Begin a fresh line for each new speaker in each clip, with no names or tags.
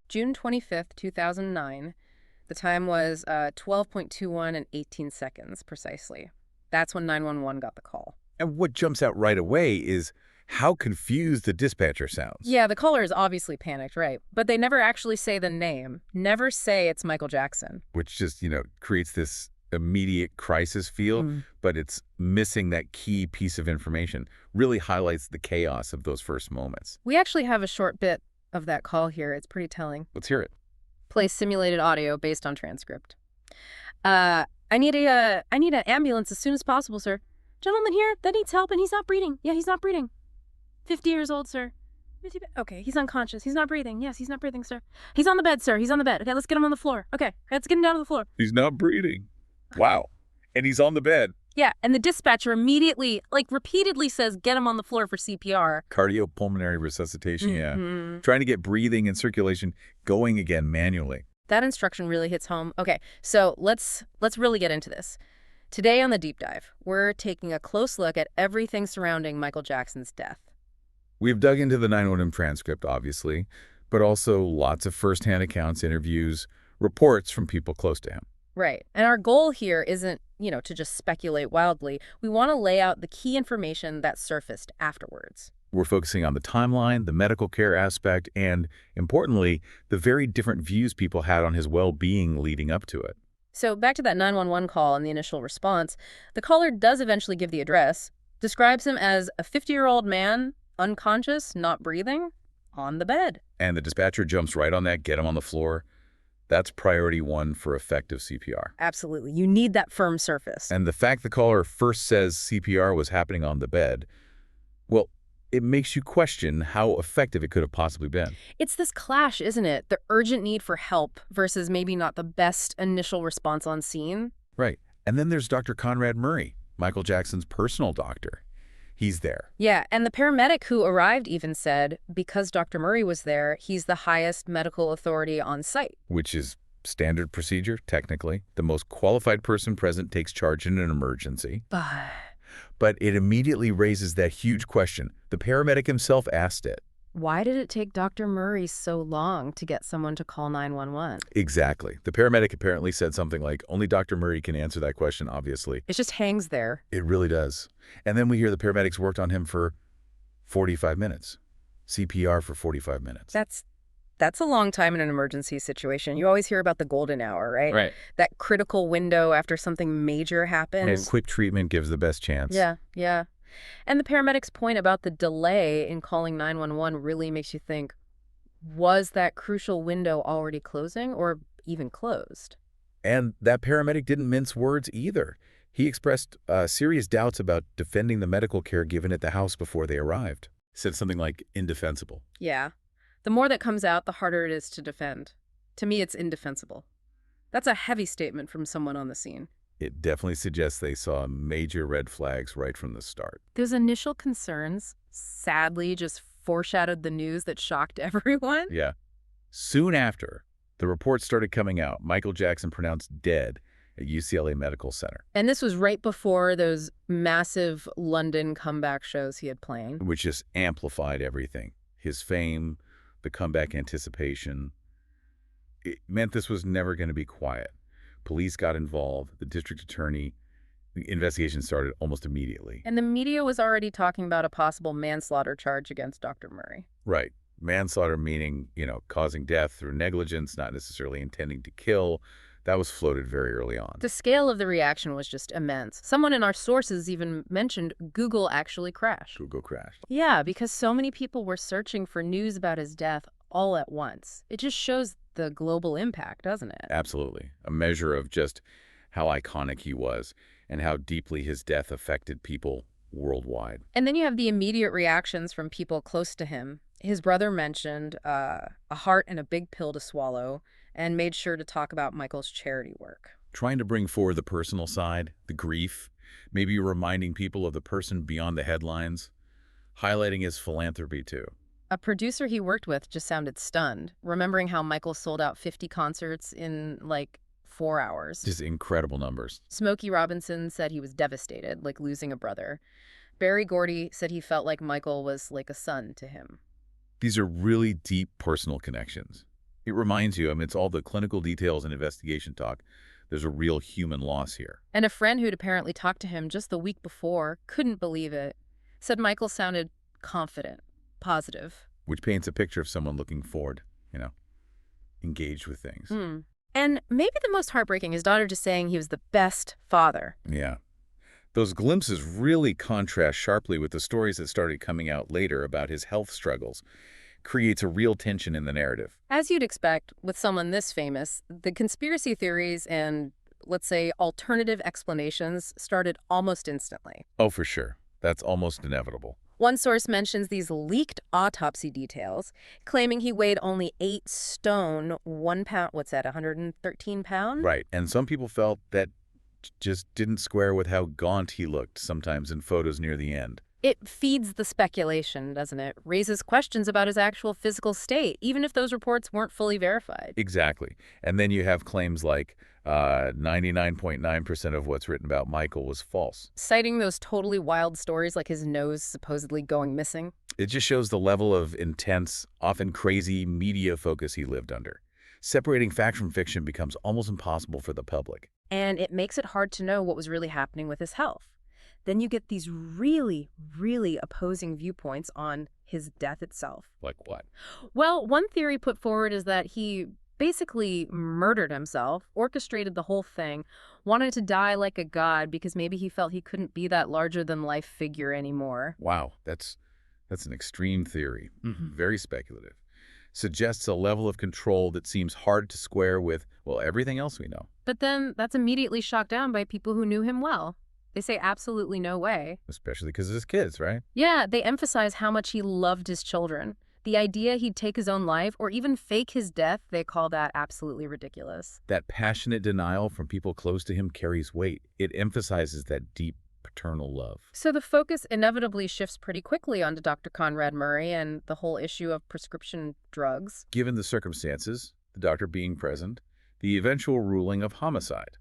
June 25th, 2009. The time was 12.21 and 18 seconds, precisely. That's when 911 got the call.
And what jumps out right away is how confused the dispatcher sounds.
Yeah, the caller is obviously panicked, right? But they never actually say the name. Never say it's Michael Jackson.
Which just, creates this immediate crisis feel, but it's missing that key piece of information. Really highlights the chaos of those first moments.
We actually have a short bit of that call here. It's pretty telling.
Let's hear it.
Play simulated audio based on transcript. I need an ambulance as soon as possible, sir. Gentleman here that needs help and he's not breathing. Yeah, he's not breathing. 50 years old, sir. Okay, he's unconscious. He's not breathing. Yes, he's not breathing, sir. He's on the bed, sir. He's on the bed. Okay, let's get him on the floor. Okay, let's get him down to the floor.
He's not breathing. Wow. And he's on the bed.
Yeah, and the dispatcher immediately, repeatedly says, get him on the floor for CPR.
Cardiopulmonary resuscitation, yeah. Trying to get breathing and circulation going again manually.
That instruction really hits home. Okay, so let's really get into this. Today on The Deep Dive, we're taking a close look at everything surrounding Michael Jackson's death.
We've dug into the 911 transcript, obviously, but also lots of firsthand accounts, interviews, reports from people close to him.
Right. And our goal here isn't, to just speculate wildly. We want to lay out the key information that surfaced afterwards.
We're focusing on the timeline, the medical care aspect, and, importantly, the very different views people had on his well-being leading up to it.
So back to that 911 call and the initial response, the caller does eventually give the address, describes him as a 50-year-old man, unconscious, not breathing, on the bed.
And the dispatcher jumps right on that, get him on the floor. That's priority one for effective CPR.
Absolutely. You need that firm surface.
And the fact the caller first says CPR was happening on the bed, well, it makes you question how effective it could have possibly been.
It's this clash, isn't it? The urgent need for help versus maybe not the best initial response on scene.
Right. And then there's Dr. Conrad Murray, Michael Jackson's personal doctor. He's there.
Yeah, and the paramedic who arrived even said, because Dr. Murray was there, he's the highest medical authority on site.
Which is standard procedure, technically. The most qualified person present takes charge in an emergency. But it immediately raises that huge question. The paramedic himself asked it.
Why did it take Dr. Murray so long to get someone to call 911?
Exactly. The paramedic apparently said something like, only Dr. Murray can answer that question, obviously.
It just hangs there.
It really does. And then we hear the paramedics worked on him for 45 minutes. CPR for 45 minutes.
That's a long time in an emergency situation. You always hear about the golden hour, right?
Right.
That critical window after something major happens.
And quick treatment gives the best chance.
Yeah. And the paramedics' point about the delay in calling 911 really makes you think, was that crucial window already closing or even closed?
And that paramedic didn't mince words either. He expressed serious doubts about defending the medical care given at the house before they arrived. Said something like indefensible.
Yeah. The more that comes out, the harder it is to defend. To me, it's indefensible. That's a heavy statement from someone on the scene.
It definitely suggests they saw major red flags right from the start.
Those initial concerns, sadly, just foreshadowed the news that shocked everyone.
Yeah. Soon after, the reports started coming out. Michael Jackson pronounced dead at UCLA Medical Center.
And this was right before those massive London comeback shows he had playing.
Which just amplified everything. His fame, the comeback anticipation. It meant this was never going to be quiet. Police got involved, the district attorney, the investigation started almost immediately.
And the media was already talking about a possible manslaughter charge against Dr. Murray.
Right. Manslaughter meaning, causing death through negligence, not necessarily intending to kill. That was floated very early on.
The scale of the reaction was just immense. Someone in our sources even mentioned Google actually crashed.
Google crashed.
Yeah, because so many people were searching for news about his death all at once. It just shows the global impact, doesn't it?
Absolutely. A measure of just how iconic he was and how deeply his death affected people worldwide.
And then you have the immediate reactions from people close to him. His brother mentioned a heart and a big pill to swallow and made sure to talk about Michael's charity work.
Trying to bring forward the personal side, the grief, maybe reminding people of the person beyond the headlines, highlighting his philanthropy too.
A producer he worked with just sounded stunned, remembering how Michael sold out 50 concerts in, 4 hours.
Just incredible numbers.
Smokey Robinson said he was devastated, like losing a brother. Berry Gordy said he felt like Michael was like a son to him.
These are really deep personal connections. It reminds you, I mean, it's all the clinical details and investigation talk. There's a real human loss here,
And a friend who'd apparently talked to him just the week before couldn't believe it. Said Michael sounded confident, positive.
which paints a picture of someone looking forward, you know, engaged with things.
Hmm. And maybe the most heartbreaking, his daughter just saying he was the best father.
Yeah. Those glimpses really contrast sharply with the stories that started coming out later about his health struggles. Creates a real tension in the narrative.
As you'd expect with someone this famous, the conspiracy theories and, let's say, alternative explanations started almost instantly.
Oh, for sure. That's almost inevitable.
One source mentions these leaked autopsy details, claiming he weighed only 8 stone, 1 pound, what's that, 113 pounds?
Right. And some people felt that just didn't square with how gaunt he looked sometimes in photos near the end.
It feeds the speculation, doesn't it? Raises questions about his actual physical state, even if those reports weren't fully verified.
Exactly. And then you have claims like 99.9% of what's written about Michael was false.
Citing those totally wild stories like his nose supposedly going missing.
It just shows the level of intense, often crazy media focus he lived under. Separating fact from fiction becomes almost impossible for the public.
And it makes it hard to know what was really happening with his health. Then you get these really, really opposing viewpoints on his death itself.
Like what?
Well, one theory put forward is that he basically murdered himself, orchestrated the whole thing, wanted to die like a god because maybe he felt he couldn't be that larger-than-life figure anymore.
Wow, that's an extreme theory. Very speculative. Suggests a level of control that seems hard to square with, well, everything else we know.
But then that's immediately shot down by people who knew him well. They say absolutely no way.
Especially because of his kids, right?
Yeah, they emphasize how much he loved his children. The idea he'd take his own life or even fake his death, they call that absolutely ridiculous.
That passionate denial from people close to him carries weight. It emphasizes that deep paternal love.
So the focus inevitably shifts pretty quickly onto Dr. Conrad Murray and the whole issue of prescription drugs.
Given the circumstances, the doctor being present, the eventual ruling of homicide.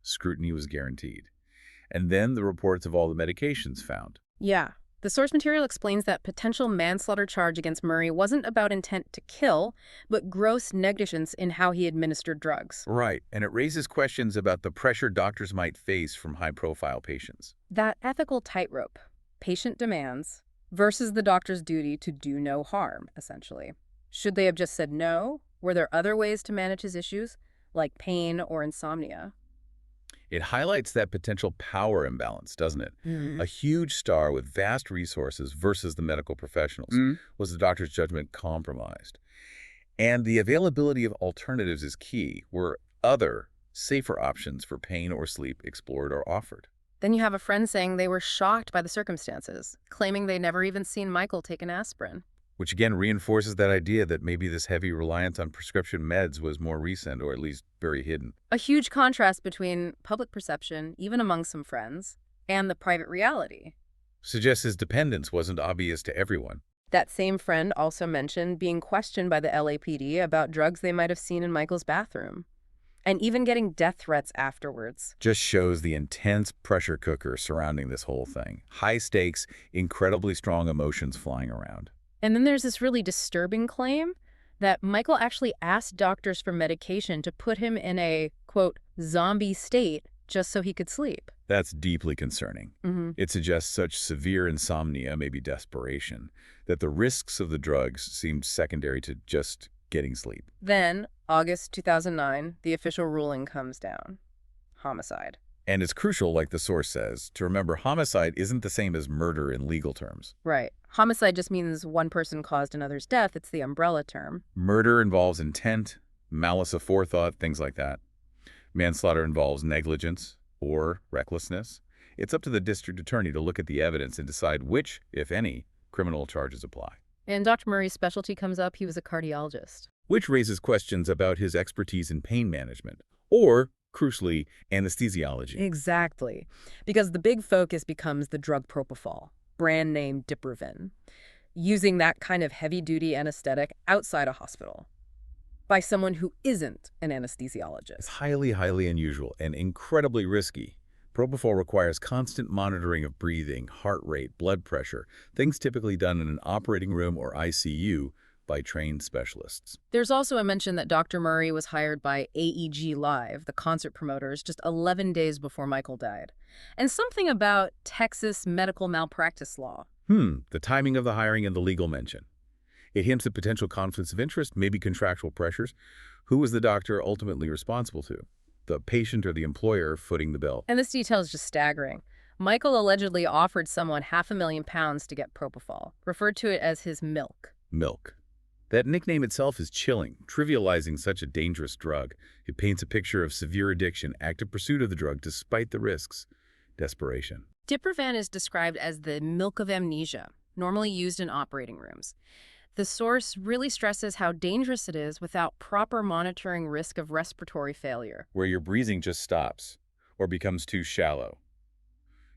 Scrutiny was guaranteed. And then the reports of all the medications found.
Yeah. The source material explains that potential manslaughter charge against Murray wasn't about intent to kill, but gross negligence in how he administered drugs.
Right, and it raises questions about the pressure doctors might face from high-profile patients.
That ethical tightrope, patient demands, versus the doctor's duty to do no harm, essentially. Should they have just said no? Were there other ways to manage his issues, like pain or insomnia?
It highlights that potential power imbalance, doesn't it? A huge star with vast resources versus the medical professionals. Was the doctor's judgment compromised? And the availability of alternatives is key. Were other, safer options for pain or sleep explored or offered?
Then you have a friend saying they were shocked by the circumstances, claiming they'd never even seen Michael take an aspirin.
Which again reinforces that idea that maybe this heavy reliance on prescription meds was more recent or at least very hidden.
A huge contrast between public perception, even among some friends, and the private reality.
Suggests his dependence wasn't obvious to everyone.
That same friend also mentioned being questioned by the LAPD about drugs they might have seen in Michael's bathroom, and even getting death threats afterwards.
Just shows the intense pressure cooker surrounding this whole thing. High stakes, incredibly strong emotions flying around.
And then there's this really disturbing claim that Michael actually asked doctors for medication to put him in a, quote, zombie state just so he could sleep.
That's deeply concerning. It suggests such severe insomnia, maybe desperation, that the risks of the drugs seemed secondary to just getting sleep.
Then, August 2009, the official ruling comes down. Homicide.
And it's crucial, like the source says, to remember homicide isn't the same as murder in legal terms.
Right. Homicide just means one person caused another's death. It's the umbrella term.
Murder involves intent, malice aforethought, things like that. Manslaughter involves negligence or recklessness. It's up to the district attorney to look at the evidence and decide which, if any, criminal charges apply.
And Dr. Murray's specialty comes up. He was a cardiologist.
Which raises questions about his expertise in pain management, or, crucially, anesthesiology.
Exactly. Because the big focus becomes the drug propofol, brand name Diprivan, using that kind of heavy-duty anesthetic outside a hospital by someone who isn't an anesthesiologist.
It's highly, highly unusual and incredibly risky. Propofol requires constant monitoring of breathing, heart rate, blood pressure, things typically done in an operating room or ICU by trained specialists.
There's also a mention that Dr. Murray was hired by AEG Live, the concert promoters, just 11 days before Michael died. And something about Texas medical malpractice law.
The timing of the hiring and the legal mention. It hints at potential conflicts of interest, maybe contractual pressures. Who was the doctor ultimately responsible to? The patient or the employer footing the bill?
And this detail is just staggering. Michael allegedly offered someone £500,000 to get propofol, referred to it as his milk.
Milk. That nickname itself is chilling, trivializing such a dangerous drug. It paints a picture of severe addiction, active pursuit of the drug despite the risks, desperation.
Diprivan is described as the milk of amnesia, normally used in operating rooms. The source really stresses how dangerous it is without proper monitoring risk of respiratory failure.
Where your breathing just stops or becomes too shallow.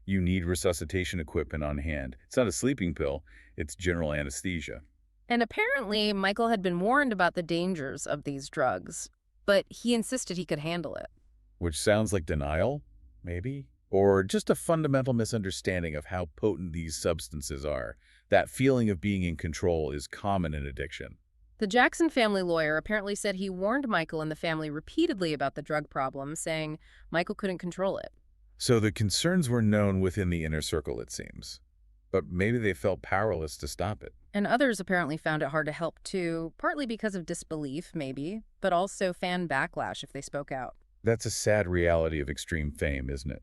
You need resuscitation equipment on hand. It's not a sleeping pill, it's general anesthesia.
And apparently, Michael had been warned about the dangers of these drugs, but he insisted he could handle it.
Which sounds like denial, maybe? Or just a fundamental misunderstanding of how potent these substances are. That feeling of being in control is common in addiction.
The Jackson family lawyer apparently said he warned Michael and the family repeatedly about the drug problem, saying Michael couldn't control it.
So the concerns were known within the inner circle, it seems. But maybe they felt powerless to stop it.
And others apparently found it hard to help too, partly because of disbelief, maybe, but also fan backlash if they spoke out.
That's a sad reality of extreme fame, isn't it?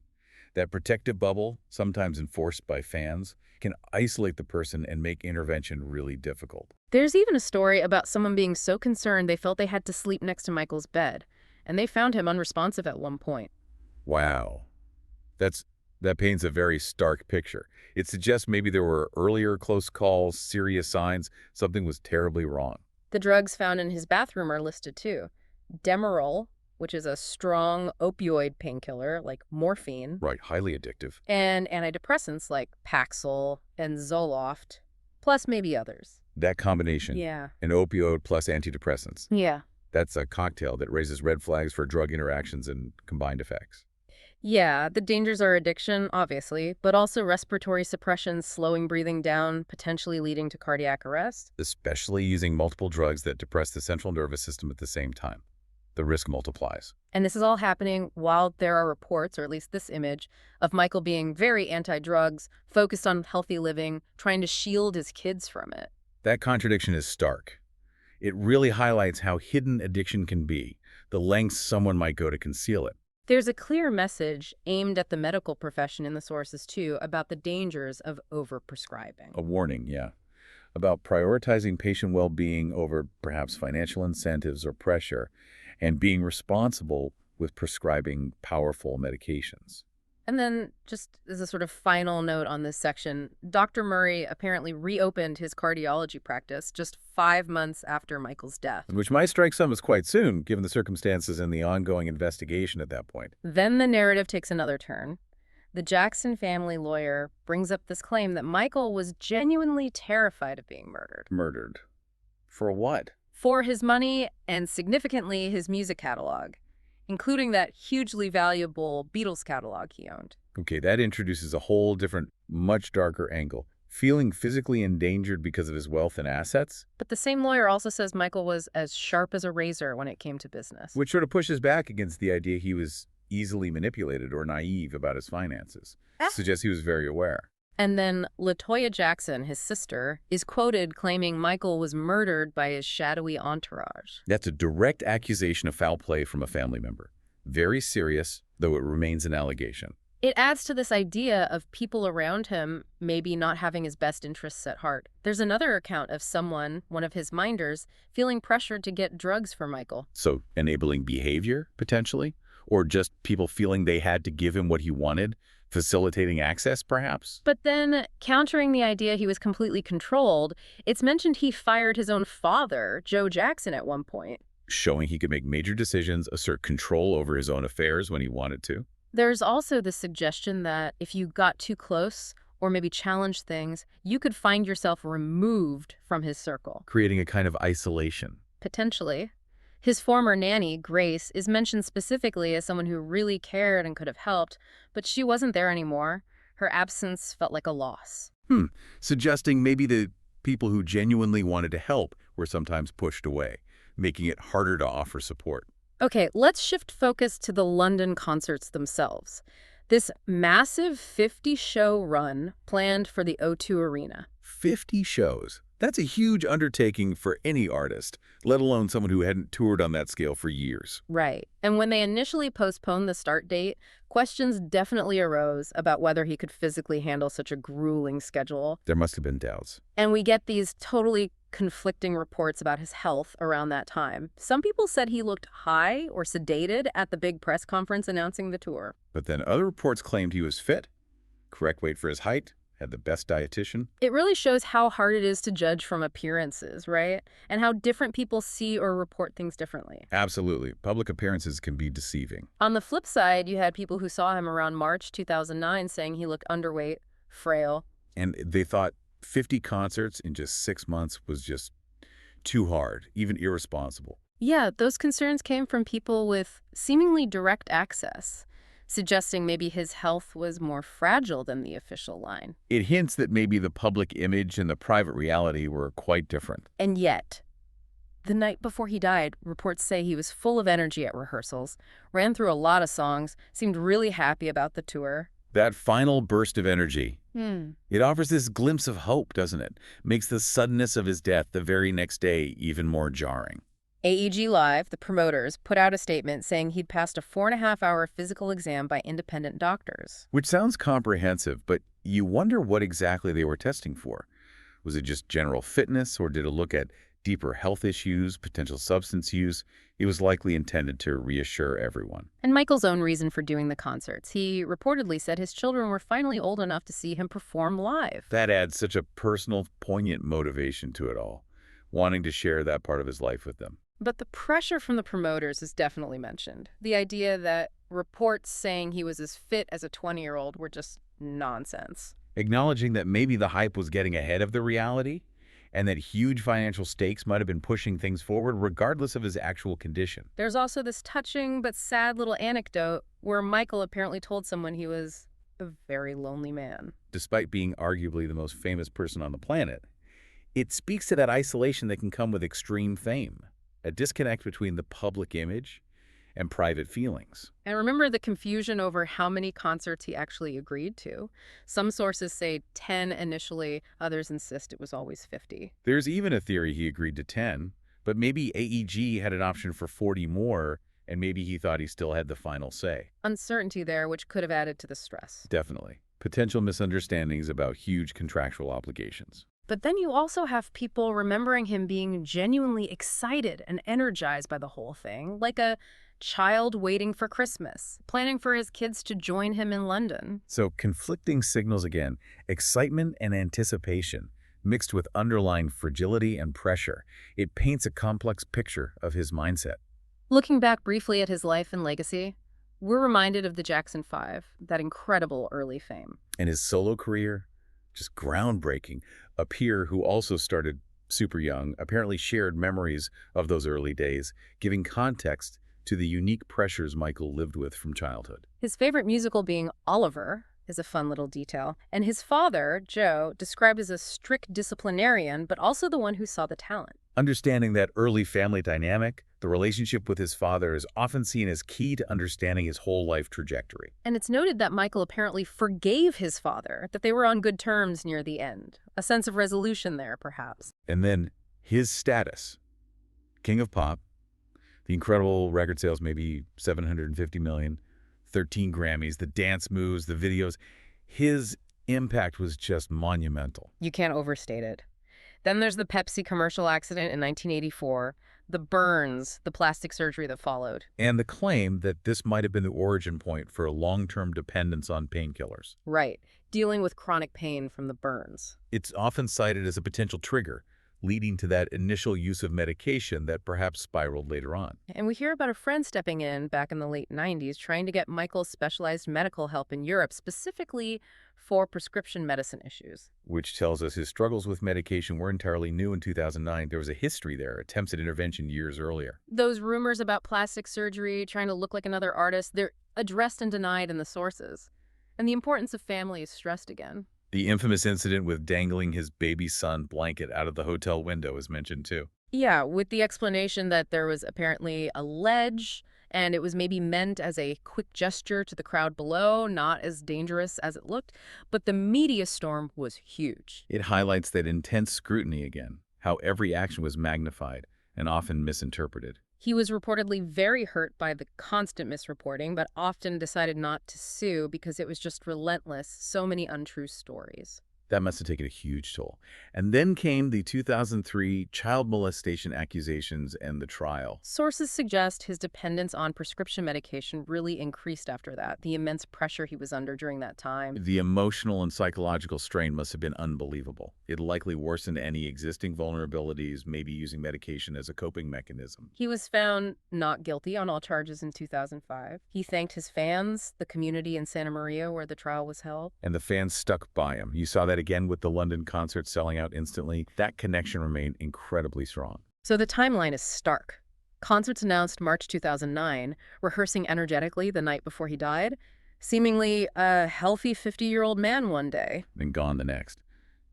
That protective bubble, sometimes enforced by fans, can isolate the person and make intervention really difficult.
There's even a story about someone being so concerned they felt they had to sleep next to Michael's bed, and they found him unresponsive at one point.
Wow. That paints a very stark picture. It suggests maybe there were earlier close calls, serious signs, something was terribly wrong.
The drugs found in his bathroom are listed too. Demerol, which is a strong opioid painkiller like morphine.
Right, highly addictive.
And antidepressants like Paxil and Zoloft, plus maybe others.
That combination,
Yeah.
an opioid plus antidepressants,
Yeah.
that's a cocktail that raises red flags for drug interactions and combined effects.
Yeah, the dangers are addiction, obviously, but also respiratory suppression, slowing breathing down, potentially leading to cardiac arrest.
Especially using multiple drugs that depress the central nervous system at the same time. The risk multiplies.
And this is all happening while there are reports, or at least this image, of Michael being very anti-drugs, focused on healthy living, trying to shield his kids from it.
That contradiction is stark. It really highlights how hidden addiction can be, the lengths someone might go to conceal it.
There's a clear message aimed at the medical profession in the sources, too, about the dangers of overprescribing.
A warning, yeah, about prioritizing patient well-being over perhaps financial incentives or pressure, and being responsible with prescribing powerful medications.
And then, just as a sort of final note on this section, Dr. Murray apparently reopened his cardiology practice just 5 months after Michael's death.
Which might strike some as quite soon, given the circumstances and the ongoing investigation at that point.
Then the narrative takes another turn. The Jackson family lawyer brings up this claim that Michael was genuinely terrified of being murdered.
Murdered. For what?
For his money and, significantly, his music catalog, including that hugely valuable Beatles catalog he owned.
Okay, that introduces a whole different, much darker angle. Feeling physically endangered because of his wealth and assets?
But the same lawyer also says Michael was as sharp as a razor when it came to business.
Which sort of pushes back against the idea he was easily manipulated or naive about his finances. Suggests he was very aware.
And then LaToya Jackson, his sister, is quoted claiming Michael was murdered by his shadowy entourage.
That's a direct accusation of foul play from a family member. Very serious, though it remains an allegation.
It adds to this idea of people around him maybe not having his best interests at heart. There's another account of someone, one of his minders, feeling pressured to get drugs for Michael.
So enabling behavior, potentially? Or just people feeling they had to give him what he wanted? Facilitating access, perhaps?
But then, countering the idea he was completely controlled, it's mentioned he fired his own father, Joe Jackson, at one point.
Showing he could make major decisions, assert control over his own affairs when he wanted to.
There's also the suggestion that if you got too close or maybe challenged things, you could find yourself removed from his circle.
Creating a kind of isolation.
Potentially. His former nanny, Grace, is mentioned specifically as someone who really cared and could have helped, but she wasn't there anymore. Her absence felt like a loss.
Suggesting maybe the people who genuinely wanted to help were sometimes pushed away, making it harder to offer support.
Okay, let's shift focus to the London concerts themselves. This massive 50-show run planned for the O2 Arena.
50 shows. That's a huge undertaking for any artist, let alone someone who hadn't toured on that scale for years.
Right. And when they initially postponed the start date, questions definitely arose about whether he could physically handle such a grueling schedule.
There must have been doubts.
And we get these totally conflicting reports about his health around that time. Some people said he looked high or sedated at the big press conference announcing the tour.
But then other reports claimed he was fit, correct weight for his height, had the best dietitian.
It really shows how hard it is to judge from appearances, right? And how different people see or report things differently.
Absolutely. Public appearances can be deceiving.
On the flip side, you had people who saw him around March 2009 saying he looked underweight, frail.
And they thought 50 concerts in just 6 months was just too hard, even irresponsible.
Yeah, those concerns came from people with seemingly direct access, suggesting maybe his health was more fragile than the official line.
It hints that maybe the public image and the private reality were quite different.
And yet, the night before he died, reports say he was full of energy at rehearsals, ran through a lot of songs, seemed really happy about the tour.
That final burst of energy, it offers this glimpse of hope, doesn't it? Makes the suddenness of his death the very next day even more jarring.
AEG Live, the promoters, put out a statement saying he'd passed a 4.5-hour physical exam by independent doctors.
Which sounds comprehensive, but you wonder what exactly they were testing for. Was it just general fitness, or did it look at deeper health issues, potential substance use? It was likely intended to reassure everyone.
And Michael's own reason for doing the concerts. He reportedly said his children were finally old enough to see him perform live.
That adds such a personal, poignant motivation to it all, wanting to share that part of his life with them.
But the pressure from the promoters is definitely mentioned. The idea that reports saying he was as fit as a 20-year-old were just nonsense.
Acknowledging that maybe the hype was getting ahead of the reality, and that huge financial stakes might have been pushing things forward regardless of his actual condition.
There's also this touching but sad little anecdote where Michael apparently told someone he was a very lonely man.
Despite being arguably the most famous person on the planet, it speaks to that isolation that can come with extreme fame. A disconnect between the public image and private feelings.
And remember the confusion over how many concerts he actually agreed to. Some sources say 10 initially, others insist it was always 50.
There's even a theory he agreed to 10, but maybe AEG had an option for 40 more, and maybe he thought he still had the final say.
Uncertainty there, which could have added to the stress.
Definitely. Potential misunderstandings about huge contractual obligations.
But then you also have people remembering him being genuinely excited and energized by the whole thing, like a child waiting for Christmas, planning for his kids to join him in London.
So conflicting signals again, excitement and anticipation, mixed with underlying fragility and pressure. It paints a complex picture of his mindset.
Looking back briefly at his life and legacy, we're reminded of the Jackson 5, that incredible early fame.
And his solo career, just groundbreaking. A peer who also started super young apparently shared memories of those early days, giving context to the unique pressures Michael lived with from childhood.
His favorite musical being Oliver is a fun little detail. And his father, Joe, described as a strict disciplinarian, but also the one who saw the talent.
Understanding that early family dynamic, the relationship with his father is often seen as key to understanding his whole life trajectory.
And it's noted that Michael apparently forgave his father, that they were on good terms near the end. A sense of resolution there, perhaps.
And then his status. King of Pop, the incredible record sales, maybe 750 million, 13 Grammys, the dance moves, the videos. His impact was just monumental.
You can't overstate it. Then there's the Pepsi commercial accident in 1984, the burns, the plastic surgery that followed.
And the claim that this might have been the origin point for a long-term dependence on painkillers.
Right, dealing with chronic pain from the burns.
It's often cited as a potential trigger, leading to that initial use of medication that perhaps spiraled later on.
And we hear about a friend stepping in back in the late 90s trying to get Michael specialized medical help in Europe, specifically for prescription medicine issues.
Which tells us his struggles with medication were entirely new in 2009. There was a history there, attempts at intervention years earlier.
Those rumors about plastic surgery, trying to look like another artist, they're addressed and denied in the sources. And the importance of family is stressed again.
The infamous incident with dangling his baby son blanket out of the hotel window is mentioned too.
Yeah, with the explanation that there was apparently a ledge and it was maybe meant as a quick gesture to the crowd below, not as dangerous as it looked. But the media storm was huge.
It highlights that intense scrutiny again, how every action was magnified and often misinterpreted.
He was reportedly very hurt by the constant misreporting, but often decided not to sue because it was just relentless, so many untrue stories.
That must have taken a huge toll. And then came the 2003 child molestation accusations and the trial.
Sources suggest his dependence on prescription medication really increased after that, the immense pressure he was under during that time.
The emotional and psychological strain must have been unbelievable. It likely worsened any existing vulnerabilities, maybe using medication as a coping mechanism.
He was found not guilty on all charges in 2005. He thanked his fans, the community in Santa Maria where the trial was held.
And the fans stuck by him. You saw that again with the London concert selling out instantly. That connection remained incredibly strong.
So the timeline is stark. Concerts announced March 2009, rehearsing energetically the night before he died, seemingly a healthy 50-year-old man one day.
And gone the next.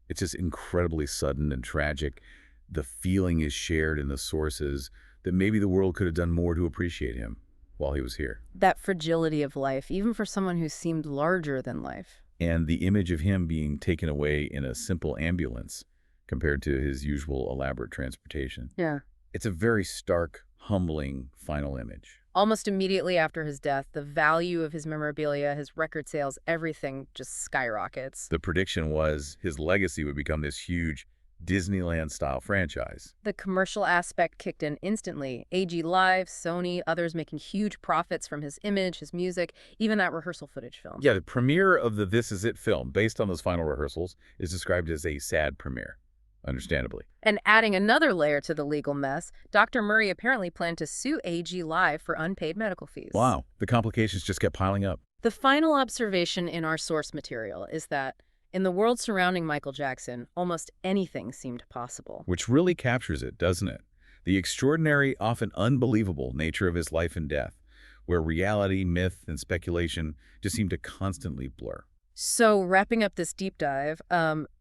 It's just incredibly sudden and tragic. The feeling is shared in the sources that maybe the world could have done more to appreciate him while he was here.
That fragility of life, even for someone who seemed larger than life.
And the image of him being taken away in a simple ambulance compared to his usual elaborate transportation.
Yeah.
It's a very stark, humbling final image.
Almost immediately after his death, the value of his memorabilia, his record sales, everything just skyrockets.
The prediction was his legacy would become this huge Disneyland-style franchise.
The commercial aspect kicked in instantly. AG Live, Sony, others making huge profits from his image, his music, even that rehearsal footage film.
Yeah, the premiere of the This Is It film, based on those final rehearsals, is described as a sad premiere, understandably.
And adding another layer to the legal mess, Dr. Murray apparently planned to sue AG Live for unpaid medical fees.
Wow, the complications just kept piling up.
The final observation in our source material is that in the world surrounding Michael Jackson, almost anything seemed possible.
Which really captures it, doesn't it? The extraordinary, often unbelievable nature of his life and death, where reality, myth, and speculation just seem to constantly blur.
So wrapping up this deep dive,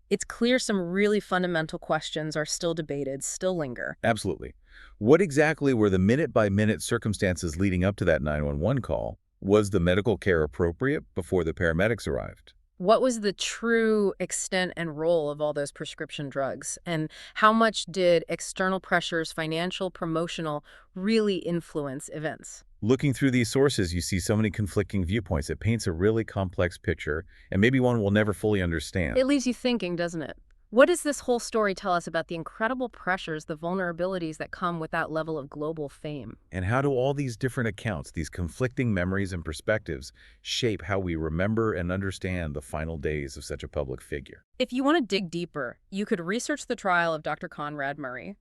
it's clear some really fundamental questions are still debated, still linger.
Absolutely. What exactly were the minute-by-minute circumstances leading up to that 911 call? Was the medical care appropriate before the paramedics arrived?
What was the true extent and role of all those prescription drugs? And how much did external pressures, financial, promotional, really influence events?
Looking through these sources, you see so many conflicting viewpoints. It paints a really complex picture, and maybe one we'll never fully understand.
It leaves you thinking, doesn't it? What does this whole story tell us about the incredible pressures, the vulnerabilities that come with that level of global fame?
And how do all these different accounts, these conflicting memories and perspectives, shape how we remember and understand the final days of such a public figure?
If you want to dig deeper, you could research the trial of Dr. Conrad Murray,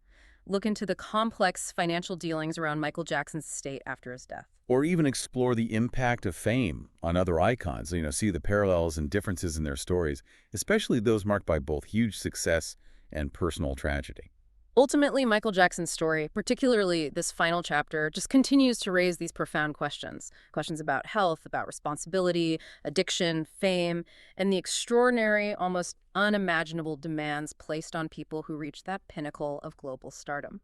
look into the complex financial dealings around Michael Jackson's estate after his death.
Or even explore the impact of fame on other icons, see the parallels and differences in their stories, especially those marked by both huge success and personal tragedy.
Ultimately, Michael Jackson's story, particularly this final chapter, just continues to raise these profound questions. Questions about health, about responsibility, addiction, fame, and the extraordinary, almost unimaginable demands placed on people who reach that pinnacle of global stardom.